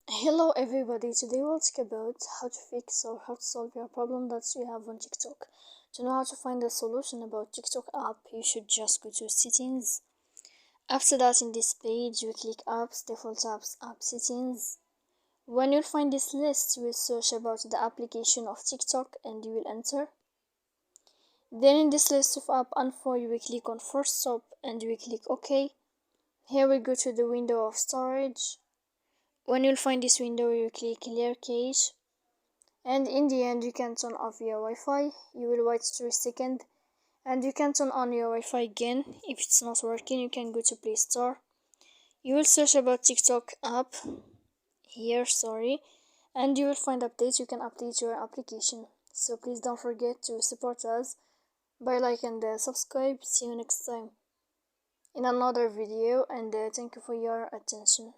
Hello everybody, today we'll talk about how to fix or how to solve your problem that you have on TikTok. To know how to find a solution about TikTok app, you should just go to settings. After that, in this page, you click apps, default apps, app settings. When you'll find this list, you will search about the application of TikTok and you will enter. Then in this list of app info, you will click on first stop and you will click OK. Here we go to the window of storage. When you'll find this window, you click clear cache, and in the end you can turn off your Wi-Fi. You will wait 3 seconds and you can turn on your Wi-Fi again. If it's not working, you can go to Play Store. You will search about TikTok app here, and you will find updates. You can update your application. So please don't forget to support us by like and subscribe. See you next time in another video, and thank you for your attention.